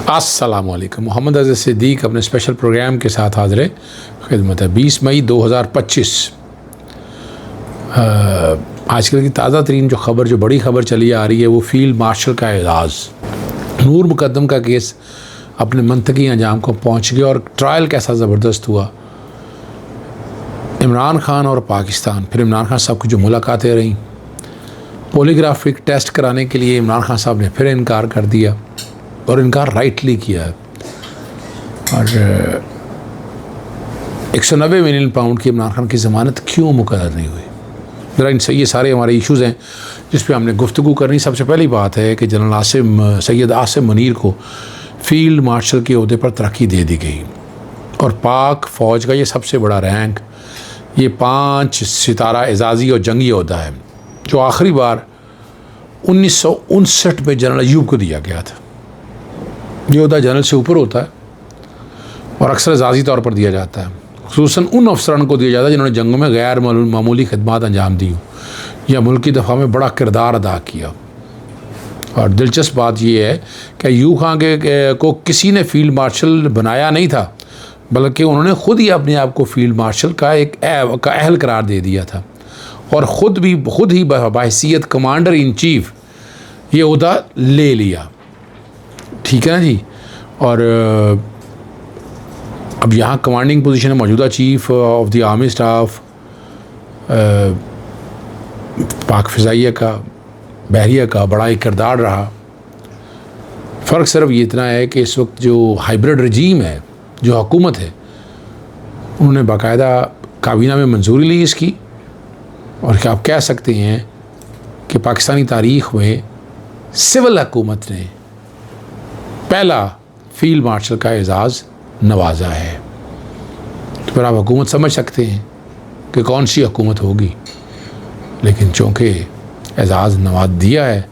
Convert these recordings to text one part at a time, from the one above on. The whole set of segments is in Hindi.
अस्सलामुअलैकुम। मोहम्मद अज़ीज़ सिद्दीक़ अपने स्पेशल प्रोग्राम के साथ हाज़िर खिदमत है। 20 मई 2025 आजकल की ताज़ा तरीन जो ख़बर, जो बड़ी ख़बर चली आ रही है, वो फ़ील्ड मार्शल का एज़ाज़। नूर मुक़द्दम का केस अपने मंतकी अंजाम को पहुँच गया और ट्रायल कैसा ज़बरदस्त हुआ। इमरान खान और पाकिस्तान, फिर इमरान खान साहब की जो मुलाकातें रहीं, पॉलीग्राफिक टेस्ट कराने के लिए इमरान खान साहब ने फिर इनकार कर दिया और इनकार राइटली किया। और 190 मिलियन पाउंड की इमरान खान की ज़मानत क्यों मुकर्रर नहीं हुई? ज़रा ये सारे हमारे इश्यूज़ हैं जिस पे हमने गुफ्तगू करनी। सबसे पहली बात है कि जनरल सैयद आसिम मुनीर को फ़ील्ड मार्शल के ओहदे पर तरक्की दे दी गई और पाक फ़ौज का ये सबसे बड़ा रैंक, ये 5 सितारा एजाज़ी और जंगी ओहदा है जो आखिरी बार 1959 में जनरल अयूब को दिया गया था। ये ओहदा जनरल से ऊपर होता है और अक्सर एजाज़ी तौर पर दिया जाता है, खुसूसन उन अफसरान को दिया जाता है जिन्होंने जंगों में गैर मामूली खिदमात अंजाम दी हो या मुल्क की दफ़ा में बड़ा किरदार अदा किया। और दिलचस्प बात यह है कि अयूब खान को किसी ने फ़ील्ड मार्शल बनाया नहीं था, बल्कि उन्होंने ख़ुद ही अपने आप को फ़ील्ड मार्शल का अहल करार दे दिया था और ख़ुद ही बहैसियत कमांडर इन चीफ़ ये ओहदा ले लिया। ठीक है ना जी। और अब यहाँ कमांडिंग पोजीशन है मौजूदा chief of the army staff, पाक फ़िज़ाइया का, बहरिया का बड़ा एक किरदार रहा। फ़र्क सिर्फ ये इतना है कि इस वक्त जो हाइब्रिड रजीम है, जो हुकूमत है, उन्होंने बाकायदा काबीना में मंजूरी ली इसकी। और क्या आप कह सकते हैं कि पाकिस्तानी तारीख़ में सिविल हुकूमत ने पहला फ़ील्ड मार्शल का एज़ाज़ नवाजा है। तो फिर आप हुकूमत समझ सकते हैं कि कौन सी हुकूमत होगी। लेकिन चूँकि एज़ाज़ नवाज दिया है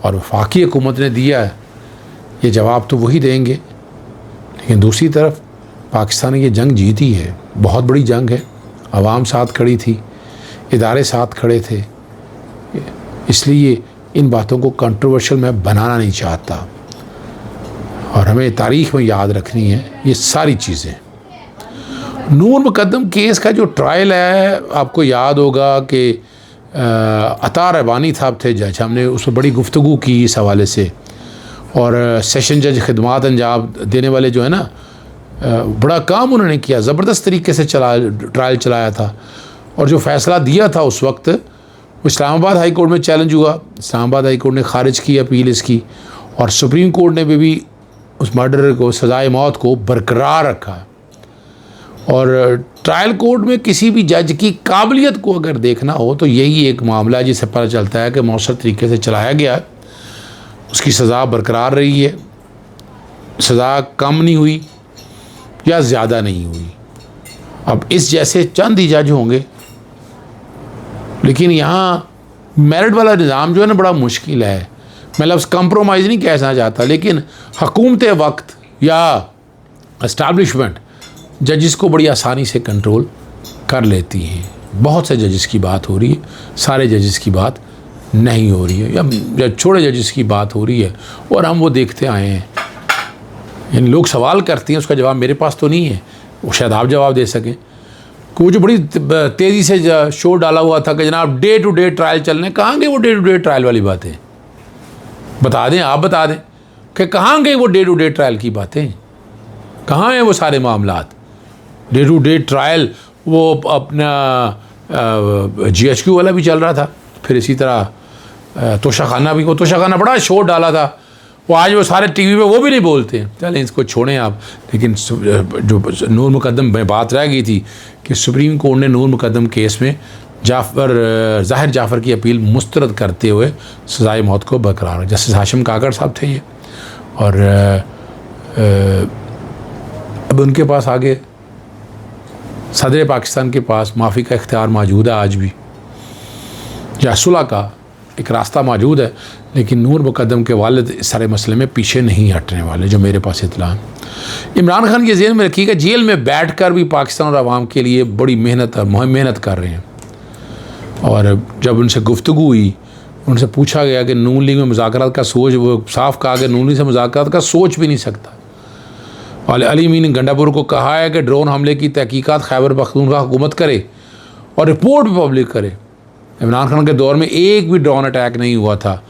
और वफाकी हुकूमत ने दिया है, ये जवाब तो वही देंगे। लेकिन दूसरी तरफ पाकिस्तान ने ये जंग जीती है, बहुत बड़ी जंग है, आवाम साथ खड़ी थी, इदारे साथ खड़े थे। इसलिए इन बातों को कंट्रोवर्शियल मैं बनाना नहीं चाहता और हमें तारीख़ में याद रखनी है ये सारी चीज़ें। नूर मुक़द्दम केस का जो ट्रायल है, आपको याद होगा कि अता रबानी साहब थे जज, हमने उस पर बड़ी गुफ्तगू की इस हवाले से। और सेशन जज खिदमात अंजाम देने वाले जो है ना, बड़ा काम उन्होंने किया, ज़बरदस्त तरीके से ट्रायल चलाया था। और जो फ़ैसला दिया था उस वक्त, वो इस्लामाबाद हाई कोर्ट में चैलेंज हुआ। इस्लामाबाद हाई कोर्ट ने ख़ारिज की अपील इसकी और सुप्रीम कोर्ट ने भी उस मर्डर को, सज़ाए मौत को बरकरार रखा। और ट्रायल कोर्ट में किसी भी जज की काबिलियत को अगर देखना हो तो यही एक मामला है जिससे पता चलता है कि मौसर तरीके से चलाया गया, उसकी सज़ा बरकरार रही है, सज़ा कम नहीं हुई या ज़्यादा नहीं हुई। अब इस जैसे चंद ही जज होंगे, लेकिन यहाँ मेरिट वाला निज़ाम जो है ना बड़ा मुश्किल है। मैं लफ्ज़ कंप्रोमाइज़ नहीं कहना चाहता, लेकिन हुकूमत वक्त या इस्टेब्लिशमेंट जजिस को बड़ी आसानी से कंट्रोल कर लेती हैं। बहुत से जजिस की बात हो रही है, सारे जजिस की बात नहीं हो रही है, या छोटे जजिस की बात हो रही है और हम वो देखते आए हैं। इन लोग सवाल करते हैं, उसका जवाब मेरे पास तो नहीं है, वो शायद आप जवाब दे सकें। कि वो जो बड़ी तेज़ी से शो डाला हुआ था कि जनाब डे टू डे ट्रायल चलने, कहाँ गए वो डे टू डे ट्रायल वाली बातें? बता दें, आप बता दें कि कहाँ गई वो डे टू डे ट्रायल की बातें? कहाँ हैं वो सारे मामलात? डे टू डे ट्रायल वो अपना GHQ वाला भी चल रहा था, फिर इसी तरह तोशाखाना भी, वो तोशाखाना बड़ा शो डाला था, वो आज वो सारे टीवी पे वो भी नहीं बोलते हैं। चलें इसको छोड़ें आप। लेकिन जो नूर मुक़द्दम में बात रह गई थी कि सुप्रीम कोर्ट ने नूर मुक़द्दम केस में ज़ाहिर जाफ़र की अपील मुस्तरद करते हुए सज़ाए मौत को बरकरार, जस्टिस हाशिम काकड़ साहब थे ये। और अब उनके पास आगे सदर पाकिस्तान के पास माफ़ी का इख्तियार मौजूद है आज भी, या सुलह का एक रास्ता मौजूद है। लेकिन नूर मुक़द्दम के वालिद इस सारे मसले में पीछे नहीं हटने वाले, जो मेरे पास इत्तला। इमरान खान के ज़हन में रखिएगा, जेल में बैठकर भी पाकिस्तान और आवाम के लिए बड़ी मेहनत कर रहे हैं। और जब उनसे गुफ्तगू हुई उनसे पूछा गया कि नून लीग में मुज़ाकरात का सोच, वो साफ कहा कि नून लीग से मुज़ाकरात का सोच भी नहीं सकता। और अली मीन गंडापुर को कहा है कि ड्रोन हमले की तहकीकात खैबर पख्तूनख्वा हुकूमत करे और रिपोर्ट भी पब्लिक करे। इमरान खान के दौर में एक भी ड्रोन अटैक नहीं हुआ था,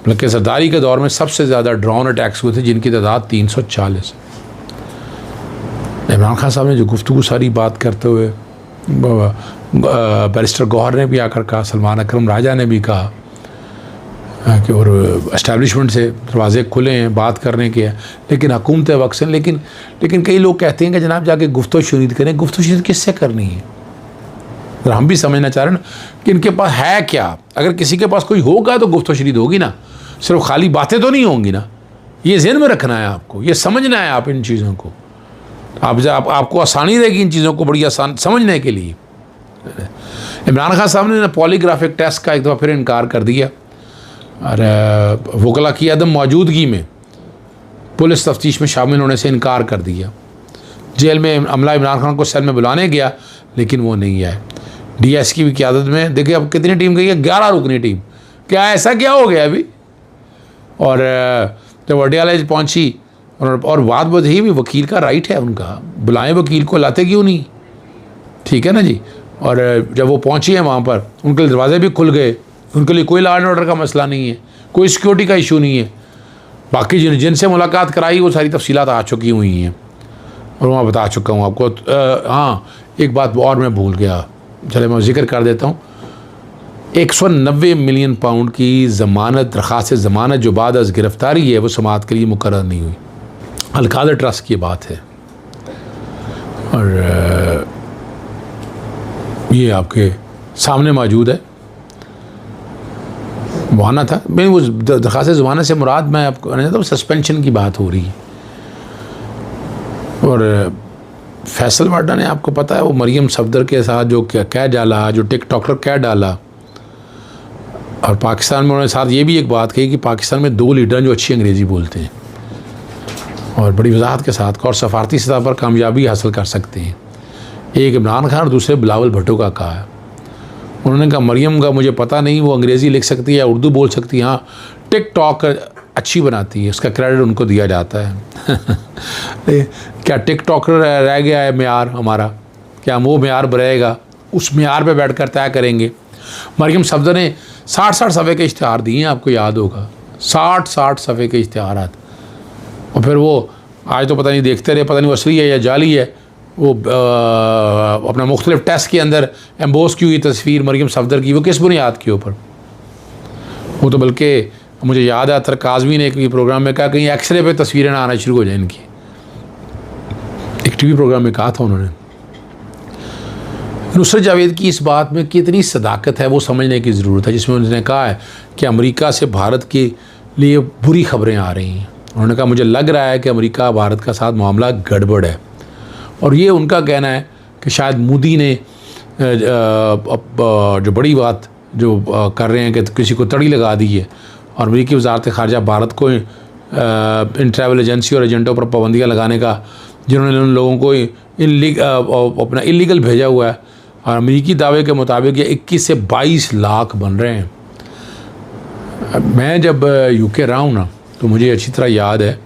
बल्कि सरदारी के दौर में सबसे ज़्यादा ड्रोन अटैक्स हुए थे, जिनकी तादाद 340। इमरान खान साहब ने जो गुफ्तगू सारी बात करते हुए, बैरिस्टर गौहर ने भी आकर कहा, सलमान अकरम राजा ने भी कहा कि और एस्टैब्लिशमेंट से दरवाजे खुले हैं बात करने के हैं, लेकिन हुकूमत वक्त से लेकिन कई लोग कहते हैं कि जनाब जाके गुफ्तगू शुनीद करें। गुफ्तगू शुनीद किससे करनी है? हम भी समझना चाह रहे हैं कि इनके पास है क्या। अगर किसी के पास कोई होगा तो गुफ्तगू शुनीद होगी ना, सिर्फ खाली बातें तो नहीं होंगी ना। ये ज़हन में रखना है आपको, ये समझना है आप इन चीज़ों को। आपको आसानी रहेगी इन चीज़ों को बड़ी आसान समझने के लिए। इमरान खान साहब ने पॉलीग्राफिक टेस्ट का एक दफ़ा फिर इनकार कर दिया और वकला की अदम मौजूदगी में पुलिस तफ्तीश में शामिल होने से इनकार कर दिया। जेल में अमला इमरान खान को सेल में बुलाने गया, लेकिन वो नहीं आए। DSK की क़यादत में देखिए अब कितनी टीम गई है, 11 रुकनी टीम। क्या ऐसा क्या हो गया अभी? और जब वडियाला पहुँची और बात बदही भी वकील का राइट है, उनका बुलाएं वकील को, लाते क्यों नहीं? ठीक है ना जी। और जब वो पहुँची हैं वहाँ पर, उनके लिए दरवाजे भी खुल गए, उनके लिए कोई लॉ एंड ऑर्डर का मसला नहीं है, कोई सिक्योरिटी का इशू नहीं है। बाकी जिनसे मुलाकात कराई वो सारी तफसीलात आ चुकी हुई हैं और वहाँ बता चुका हूँ आपको। हाँ, एक बात और मैं भूल गया, चले मैं जिक्र कर देता हूँ। 190 मिलियन पाउंड की ज़मानत, दरख्वास्त ज़मानत जो बाद अज़ गिरफ़्तारी है, वो समाअत के लिए मुकर्रर नहीं हुई। अल-कादर ट्रस्ट की बात है और ये आपके सामने मौजूद है। वहाँ था मैं वो दरख्वास्त ज़मानत से मुराद मैं आपको कहना चाहता हूँ सस्पेंशन की बात हो रही है। और फैसल वाडा ने, आपको पता है, वो मरियम सफदर के साथ जो कह डाला, जो टिकटॉकर कह डाला, और पाकिस्तान में उन्होंने साथ ये भी एक बात कही कि पाकिस्तान में 2 लीडर जो अच्छी अंग्रेज़ी बोलते हैं और बड़ी वजाहत के साथ और सफारती सतह पर कामयाबी हासिल कर सकते हैं। एक इमरान खान और दूसरे बिलावल भुट्टो का कहा है। उन्होंने कहा मरियम का मुझे पता नहीं, वो अंग्रेज़ी लिख सकती है या उर्दू बोल सकती है, हाँ टिकटॉक अच्छी बनाती है, उसका क्रेडिट उनको दिया जाता है। क्या टिकटॉक रह गया है मेयार हमारा? क्या वो मेयार रहेगा? उस मेयार पे बैठकर तय करेंगे। मरियम सफदर ने 60 सफ़े के इश्तिहार दिए हैं, आपको याद होगा, 60 सफ़े के इश्तिहारात। और फिर वो आज तो पता नहीं देखते रहे, पता नहीं वो असली है या जाली है। वो अपना मुख्तलिफ टेस्ट के अंदर एम्बोस की हुई तस्वीर मरियम सफदर की, वो किस बुनियाद के ऊपर? वो तो बल्कि मुझे याद है अतर काज़मी ने एक प्रोग्राम में कहा कहीं एक्सरे पे तस्वीरें ना आना शुरू हो जाए इनकी, एक TV प्रोग्राम में कहा था उन्होंने। नुसरत जावेद की इस बात में कितनी सदाकत है वो समझने की ज़रूरत है, जिसमें उन्होंने कहा है कि अमेरिका से भारत के लिए बुरी खबरें आ रही हैं। उन्होंने कहा मुझे लग रहा है कि अमेरिका भारत का साथ मामला गड़बड़ है, और ये उनका कहना है कि शायद मोदी ने जो बड़ी बात जो कर रहे हैं कि किसी को तड़ी लगा दी है, और अमेरिकी वज़ारत ख़ारजा भारत को इन ट्रैवल एजेंसी और एजेंटों पर पाबंदियाँ लगाने का, जिन्होंने उन लोगों को अपना इलीगल भेजा हुआ है, और अमेरिकी दावे के मुताबिक ये 21 से 22 लाख बन रहे हैं। मैं जब UK रहा हूँ ना, तो मुझे अच्छी तरह याद है,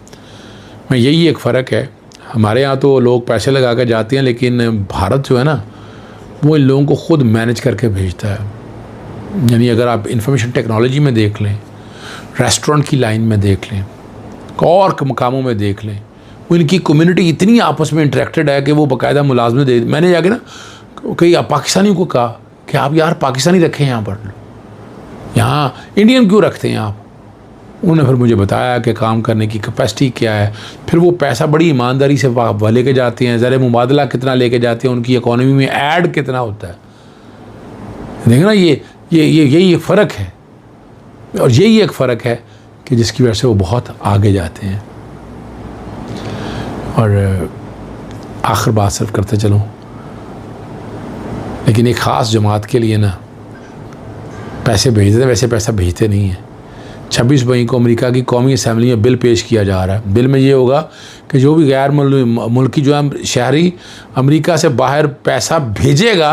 मैं यही एक फ़र्क है, हमारे यहाँ तो लोग पैसे लगा कर जाते हैं, लेकिन भारत जो है ना, वो इन लोगों को ख़ुद मैनेज करके भेजता है। यानी अगर आप इंफॉर्मेशन टेक्नोलॉजी में देख लें, रेस्टोरेंट की लाइन में देख लें, और मकामों में देख लें, वो इनकी कम्युनिटी इतनी आपस में इंटरेक्टेड है कि वो बाकायदा मुलाजमे दे। मैंने जाके ना कई पाकिस्तानियों को कहा कि आप यार पाकिस्तानी रखें यहाँ पर, यहाँ इंडियन क्यों रखते हैं आप? उन्होंने फिर मुझे बताया कि काम करने की कैपेसिटी क्या है, फिर वो पैसा बड़ी ईमानदारी से वह लेके जाते हैं, ज़र मुबादला कितना लेके जाते हैं, उनकी इकॉनमी में ऐड कितना होता है। देखना ये यही एक फ़र्क है, और यही एक फ़र्क है कि जिसकी वजह से वो बहुत आगे जाते हैं। और आखिर बात सिर्फ करते चलूँ, लेकिन एक ख़ास जमात के लिए ना पैसे भेजते हैं, वैसे पैसा भेजते नहीं हैं। 26 मई को अमेरिका की कौमी असम्बली में बिल पेश किया जा रहा है। बिल में ये होगा कि जो भी गैर मुल्की जो है शहरी अमेरिका से बाहर पैसा भेजेगा,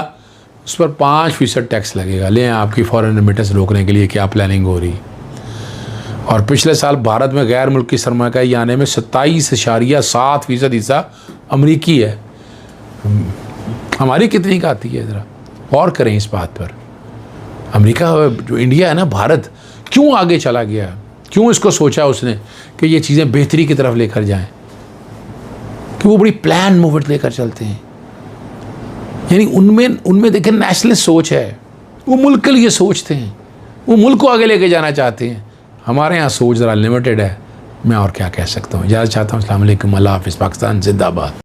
उस पर 5% टैक्स लगेगा। ले आपकी फॉरेन रेमिटेंस रोकने के लिए क्या प्लानिंग हो रही। और पिछले साल भारत में गैर मुल्की सरमाकारी आने में 27.7% हिस्सा अमरीकी है। हमारी कितनी का आती है, ज़रा और करें इस बात पर। अमेरिका जो इंडिया है ना, भारत क्यों आगे चला गया, क्यों इसको सोचा उसने कि ये चीज़ें बेहतरी की तरफ लेकर जाएं, कि वो बड़ी प्लान मूवमेंट लेकर चलते हैं। यानी उनमें देखें नेशनल सोच है, वो मुल्क के लिए सोचते हैं, वो मुल्क को आगे लेके जाना चाहते हैं। हमारे यहाँ सोच ज़रा लिमिटेड है। मैं और क्या कह सकता हूँ। इजाज़त चाहता हूँ। अस्सलाम वालेकुम, अल्लाह हाफ़िज़, पाकिस्तान जिंदाबाद।